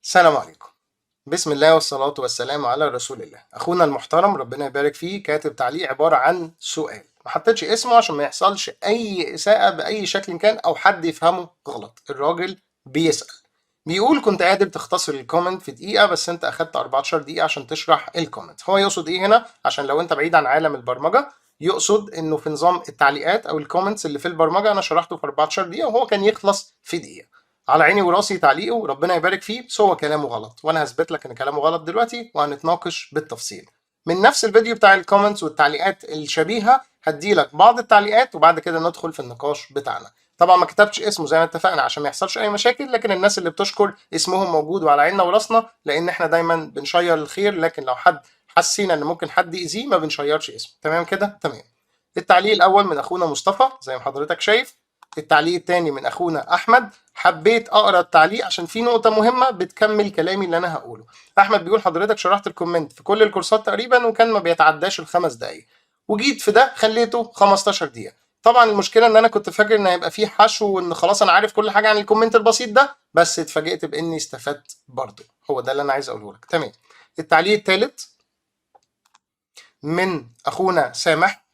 السلام عليكم. بسم الله والصلاة والسلام على رسول الله. أخونا المحترم ربنا يبارك فيه كاتب تعليق عبارة عن سؤال، ما حطيتش اسمه عشان ما يحصلش أي إساءة بأي شكل كان أو حد يفهمه غلط. الراجل بيسأل، بيقول كنت قادر تختصر الكومنت في دقيقة بس أنت أخدت 14 دقيقة عشان تشرح الكومنت. هو يقصد إيه هنا؟ عشان لو أنت بعيد عن عالم البرمجة، يقصد إنه في نظام التعليقات أو الكومنتس اللي في البرمجة أنا شرحته في 14 دقيقة وهو كان يخلص في دقيقة. على عيني وراسي تعليقه، ربنا يبارك فيه، بس هو كلامه غلط وانا هثبت لك ان كلامه غلط دلوقتي وهنتناقش بالتفصيل. من نفس الفيديو بتاع الكومنتس والتعليقات الشبيهه هديلك بعض التعليقات وبعد كده ندخل في النقاش بتاعنا. طبعا ما كتبتش اسمه زي ما اتفقنا عشان ما يحصلش اي مشاكل، لكن الناس اللي بتشكر اسمهم موجود وعلى عيننا وراسنا، لان احنا دايما بنشير الخير، لكن لو حد حسينا ان ممكن حد يأذيه ما بنشيرش اسمه. تمام كده؟ تمام. التعليق الاول من اخونا مصطفى زي ما حضرتك شايف. التعليق الثاني من اخونا احمد. حبيت اقرا التعليق عشان في نقطه مهمه بتكمل كلامي اللي انا هقوله. احمد بيقول حضرتك شرحت الكومنت في كل الكورسات تقريبا وكان ما بيتعداش الخمس دقائق، وجيت في ده خليته 15 دقيقه. طبعا المشكله ان انا كنت فاكر ان هيبقى فيه حشو وان خلاص انا عارف كل حاجه عن الكومنت البسيط ده، بس اتفاجئت باني استفدت برضه. هو ده اللي انا عايز اقوله لك. تمام. التعليق الثالث من اخونا سامح.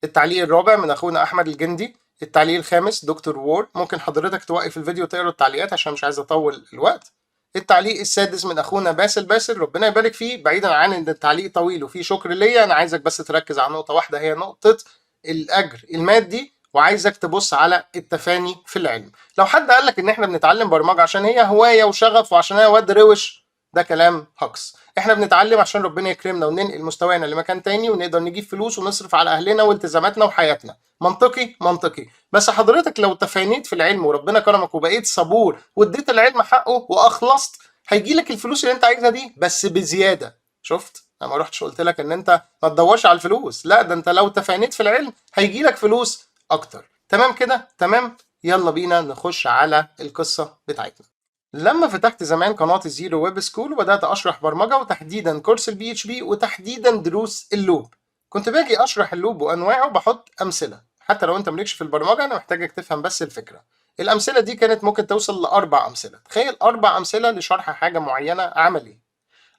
التعليق الرابع من اخونا احمد الجندي. التعليق الخامس دكتور وورد. ممكن حضرتك توقف الفيديو وتقرا التعليقات عشان مش عايز اطول الوقت. التعليق السادس من اخونا باسل ربنا يبارك فيه. بعيدا عن ان التعليق طويل وفيه شكر ليا، انا عايزك بس تركز على نقطه واحده، هي نقطه الاجر المادي، وعايزك تبص على التفاني في العلم. لو حد قال لك ان احنا بنتعلم برمجه عشان هي هوايه وشغف وعشان هي واد روش، ده كلام هكس. احنا بنتعلم عشان ربنا يكرمنا وننقل مستوانا لمكان تاني ونقدر نجيب فلوس ونصرف على اهلنا والتزاماتنا وحياتنا. منطقي منطقي. بس حضرتك لو تفانيت في العلم وربنا كرمك وبقيت صبور واديت العلم حقه واخلصت، هيجي لك الفلوس اللي انت عايزها دي بس بزياده. شفت؟ انا ما رحتش قلت لك ان انت ما تدورش على الفلوس، لا ده انت لو تفانيت في العلم هيجي لك فلوس اكتر. تمام كده؟ تمام. يلا بينا نخش على القصه بتاعتنا. لما فتحت زمان قناة الزيرو ويب سكول وبدأت أشرح برمجة وتحديدا كورس البي اتش بي وتحديدا دروس اللوب، كنت باجي أشرح اللوب وأنواعه وبحط أمثلة. حتى لو أنت مالكش في البرمجة أنا محتاجك تفهم بس الفكرة. الأمثلة دي كانت ممكن توصل لأربع أمثلة. تخيل 4 أمثلة لشرح حاجة معينة عملي.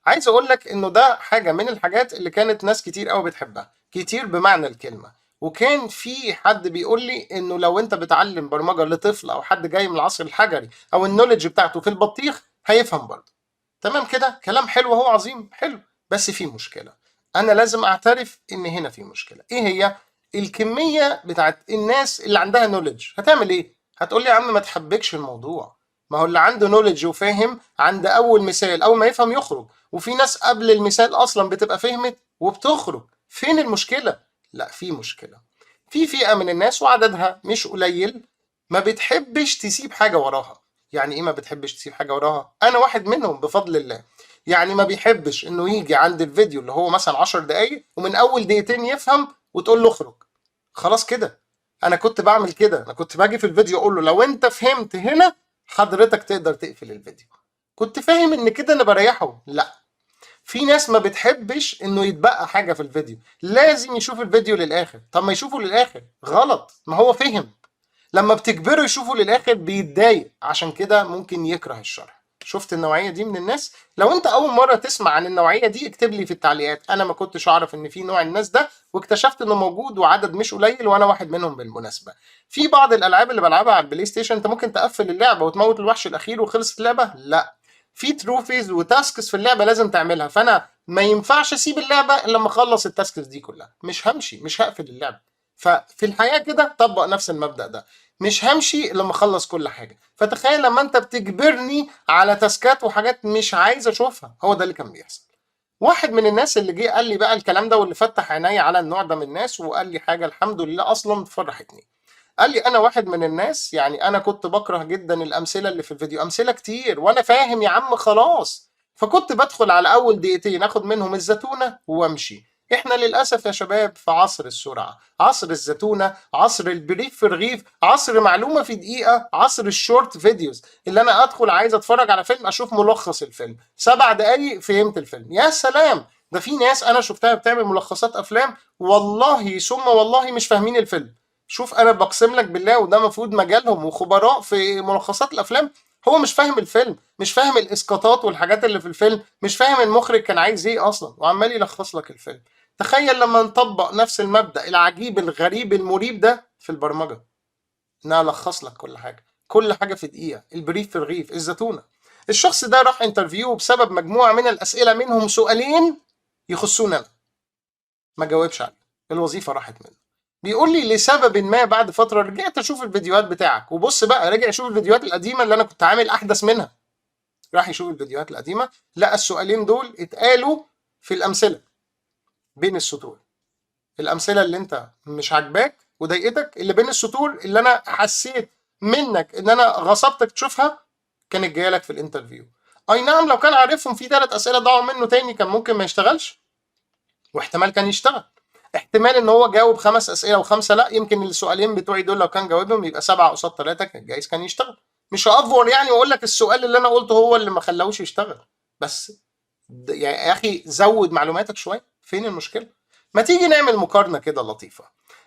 عايز اقول لك انه ده حاجه من الحاجات اللي كانت ناس كتير قوي بتحبها، كتير بمعنى الكلمه. وكان في حد بيقول لي انه لو انت بتعلم برمجه لطفل او حد جاي من العصر الحجري او النولج بتاعته في البطيخ هيفهم برضه. تمام كده؟ كلام حلو اهو، عظيم حلو. بس في مشكله. انا لازم اعترف ان هنا في مشكله. ايه هي؟ الكميه بتاعت الناس اللي عندها نولج. هتعمل ايه؟ هتقول لي يا عم ما تحبكش الموضوع. ما هو اللي عنده نولج وفاهم عند اول مثال اول ما يفهم يخرج، وفي ناس قبل المثال اصلا بتبقى فهمت وبتخرج. فين المشكله؟ لا في مشكله. في فئه من الناس وعددها مش قليل ما بتحبش تسيب حاجه وراها. يعني ايه ما بتحبش تسيب حاجه وراها؟ انا واحد منهم بفضل الله. يعني ما بيحبش انه يجي عند الفيديو اللي هو مثلا 10 دقايق ومن اول دقيقتين يفهم وتقول له اخرج. خلاص كده. انا كنت بعمل كده، انا كنت باجي في الفيديو اقول له لو انت فهمت هنا حضرتك تقدر تقفل الفيديو. كنت فاهم ان كده انا بريحه؟ لا. في ناس ما بتحبش انه يتبقى حاجه في الفيديو، لازم يشوف الفيديو للاخر. طب ما يشوفه للاخر غلط، ما هو فهم. لما بتجبره يشوفه للاخر بيتضايق، عشان كده ممكن يكره الشرح. شفت النوعيه دي من الناس؟ لو انت اول مره تسمع عن النوعيه دي اكتب لي في التعليقات. انا ما كنتش اعرف ان في نوع الناس ده واكتشفت انه موجود وعدد مش قليل وانا واحد منهم بالمناسبه. في بعض الالعاب اللي بلعبها على البلاي ستيشن انت ممكن تقفل اللعبه وتموت الوحش الاخير وخلصت اللعبه؟ لا. في تروفيز وتاسكس في اللعبه لازم تعملها، فانا ما ينفعش اسيب اللعبه الا لما اخلص التاسكس دي كلها. مش همشي، مش هقفل اللعبه. ففي الحياه كده طبق نفس المبدا ده. مش همشي الا لما اخلص كل حاجه. فتخيل لما انت بتجبرني على تاسكات وحاجات مش عايز اشوفها. هو ده اللي كان بيحصل. واحد من الناس اللي جه قال لي بقى الكلام ده واللي فتح عيني على النوع ده من الناس وقال لي حاجه الحمد لله اصلا فرحتني. قال لي انا واحد من الناس، يعني انا كنت بكره جدا الامثله اللي في الفيديو، امثله كتير وانا فاهم يا عم خلاص. فكنت بدخل على اول دقيقتين اخد منهم الزتونه وامشي. احنا للاسف يا شباب في عصر السرعه، عصر الزتونه، عصر البريف في رغيف، عصر معلومه في دقيقه، عصر الشورت فيديوز. اللي انا ادخل عايز اتفرج على فيلم اشوف ملخص الفيلم 7 دقايق فهمت الفيلم. يا سلام. ده في ناس انا شفتها بتعمل ملخصات افلام والله ثم والله مش فاهمين الفيلم. شوف انا بقسم لك بالله، وده المفروض مجالهم وخبراء في ملخصات الافلام، هو مش فاهم الفيلم، مش فاهم الاسقاطات والحاجات اللي في الفيلم، مش فاهم المخرج كان عايز ايه اصلا، وعمال يلخص لك الفيلم. تخيل لما نطبق نفس المبدأ العجيب الغريب المريب ده في البرمجة، ان انا الخص لك كل حاجة، كل حاجة في دقيقة، البريف في رغيف، الزتونة. الشخص ده راح انترفيو بسبب مجموعة من الأسئلة منهم سؤالين يخصوني انا، ما جاوبش عليه، الوظيفة راحت منه. بيقول لي لسبب ما بعد فترة رجعت اشوف الفيديوهات بتاعك، وبص بقى رجع يشوف الفيديوهات القديمة اللي انا كنت عامل احدث منها. راح يشوف الفيديوهات القديمة، لقى السؤالين دول اتقالوا في الأمثلة بين السطور. الأمثلة اللي انت مش عاجباك وضايقتك اللي بين السطور اللي انا حسيت منك ان انا غصبتك تشوفها، كانت جايه لك في الانترفيو. اي نعم، لو كان عارفهم في 3 اسئله ضاعوا منه تاني كان ممكن ما يشتغلش، واحتمال كان يشتغل. احتمال ان هو جاوب 5 اسئله و5 لا، يمكن السؤالين بتوعي دول لو كان جاوبهم يبقى 7 قصاد 3، كان جايز كان يشتغل. مش هافور يعني واقول لك السؤال اللي انا قلته هو اللي ما خلاهوش يشتغل، بس يعني يا اخي زود معلوماتك شويه، فين المشكله؟ ما تيجي نعمل مقارنه كده لطيفه.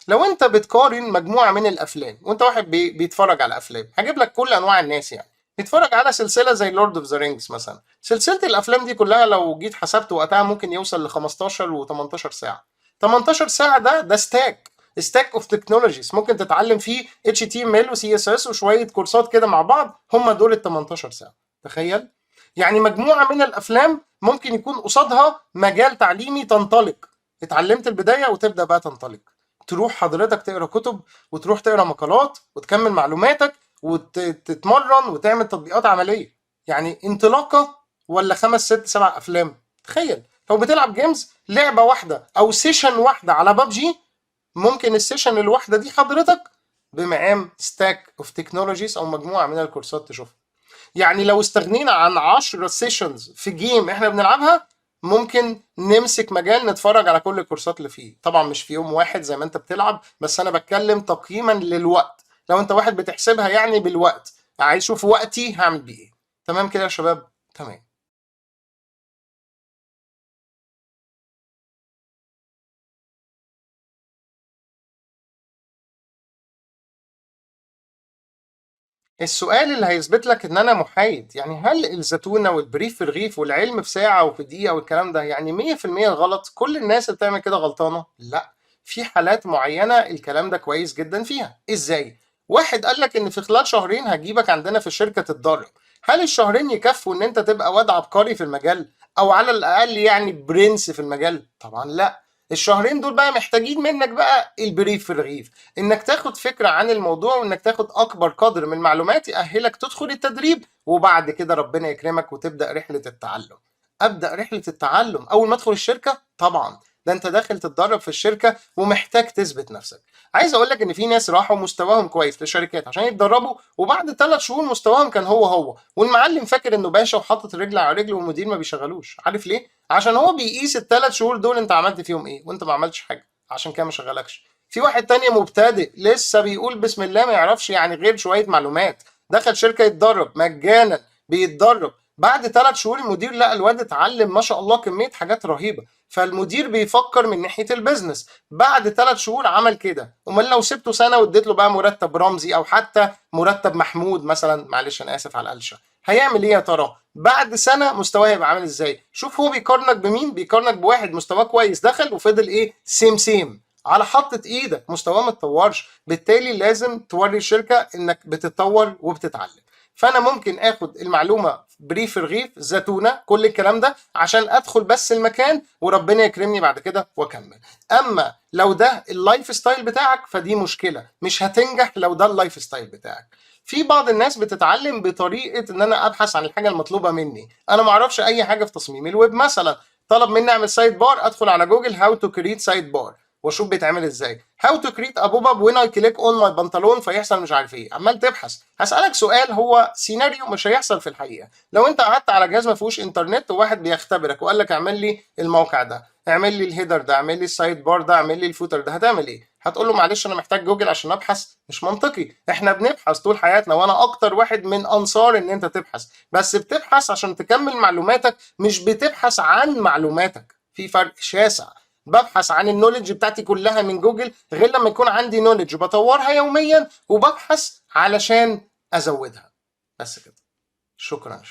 لو انت بتقارن مجموعه من الافلام، وانت واحد بيتفرج على افلام، هجيب لك كل انواع الناس يعني، نتفرج على سلسله زي لورد اوف ذا رينجز مثلا. سلسله الافلام دي كلها لو جيت حسبت وقتها ممكن يوصل ل 15 و18 ساعه. 18 ساعه ده ستاك اوف تكنولوجيز، ممكن تتعلم فيه HTML و CSS وشويه كورسات كده مع بعض، هم دول ال 18 ساعه. تخيل، يعني مجموعه من الافلام ممكن يكون قصادها مجال تعليمي تنطلق، اتعلمت البدايه وتبدا بقى تنطلق، تروح حضرتك تقرا كتب، وتروح تقرا مقالات، وتكمل معلوماتك، وتتمرن وتعمل تطبيقات عمليه. يعني انطلاقه، ولا 5 6 7 افلام. تخيل لو بتلعب جيمز، لعبه واحده او سيشن واحده على بابجي، ممكن السيشن الواحده دي حضرتك بمقام ستاك اوف تكنولوجيز او مجموعه من الكورسات تشوفها. يعني لو استغنينا عن 10 سيشنز في جيم احنا بنلعبها، ممكن نمسك مجال نتفرج على كل الكورسات اللي فيه. طبعا مش في يوم واحد زي ما انت بتلعب، بس انا بتكلم تقييما للوقت. لو انت واحد بتحسبها يعني بالوقت، عايز اشوف وقتي هعمل بيه ايه. تمام كده يا شباب؟ تمام. السؤال اللي هيثبت لك ان انا محايد، يعني هل الزتونه والبريف في رغيف والعلم في ساعه وفي دقيقه والكلام ده يعني 100% غلط؟ كل الناس اللي بتعمل كده غلطانه؟ لا، في حالات معينه الكلام ده كويس جدا فيها. ازاي؟ واحد قال لك ان في خلال شهرين هجيبك عندنا في الشركه تتدرب. هل الشهرين يكفوا ان انت تبقى واد عبقري في المجال، او على الاقل يعني برنس في المجال؟ طبعا لا. الشهرين دول بقى محتاجين منك بقى البريف في الرغيف، انك تاخد فكره عن الموضوع، وانك تاخد اكبر قدر من المعلومات يأهلك تدخل التدريب، وبعد كده ربنا يكرمك وتبدأ رحله التعلم. ابدأ رحله التعلم اول ما ادخل الشركه؟ طبعا، ده انت داخل تتدرب في الشركه ومحتاج تثبت نفسك. عايز اقول لك ان في ناس راحوا مستواهم كويس في الشركات عشان يتدربوا، وبعد 3 شهور مستواهم كان هو والمعلم فاكر انه باشا وحاطط رجل على رجل، والمدير ما بيشغلوش. عارف ليه؟ عشان هو بيقيس ال3 شهور دول انت عملت فيهم ايه، وانت ما عملتش حاجه، عشان كده ما شغلكش. في واحد تاني مبتدئ لسه بيقول بسم الله، ما يعرفش يعني غير شويه معلومات، دخل شركه يتدرب مجانا، بيتدرب. بعد 3 شهور المدير لقى الواد اتعلم ما شاء الله كميه حاجات رهيبه، فالمدير بيفكر من ناحيه البيزنس. بعد 3 شهور عمل كده. امال لو سبته سنه واديت له بقى مرتب رمزي او حتى مرتب محمود مثلا، معلش انا اسف على القلشه، هيعمل ايه يا ترى؟ بعد سنه مستواه هيبقى عامل ازاي؟ شوف هو بيقارنك بمين، بيقارنك بواحد مستواه كويس دخل وفضل ايه، سيم على حطة ايدك، مستواه ما اتطورش. بالتالي لازم توري الشركه انك بتتطور وبتتعلم. فانا ممكن اخد المعلومه بريف رغيف زتونه كل الكلام ده عشان ادخل بس المكان وربنا يكرمني بعد كده واكمل. اما لو ده اللايف ستايل بتاعك فدي مشكله، مش هتنجح لو ده اللايف ستايل بتاعك. في بعض الناس بتتعلم بطريقه ان انا ابحث عن الحاجه المطلوبه مني. انا ما اعرفش اي حاجه في تصميم الويب مثلا، طلب مني اعمل سايد بار، ادخل على جوجل هاو تو كريت سايد بار واشوف بيتعمل ازاي. هاو تو كريت ابوب اب وين اي كليك اون ماي بنطلون فيحصل مش عارف ايه. عمال تبحث. هسالك سؤال، هو سيناريو مش هيحصل في الحقيقه. لو انت قعدت على جهاز ما فيهوش انترنت وواحد بيختبرك وقال لك اعمل لي الموقع ده، اعمل لي الهيدر ده، اعمل لي السايد بار ده، اعمل لي الفوتر ده، هتعمل ايه؟ هتقول له معلش انا محتاج جوجل عشان ابحث؟ مش منطقي. احنا بنبحث طول حياتنا، وانا اكتر واحد من انصار ان انت تبحث، بس بتبحث عشان تكمل معلوماتك، مش بتبحث عن معلوماتك. في فرق شاسع. ببحث عن النولج بتاعتي كلها من جوجل، غير لما يكون عندي نولج بطورها يوميا وببحث علشان ازودها. بس كده. شكرا.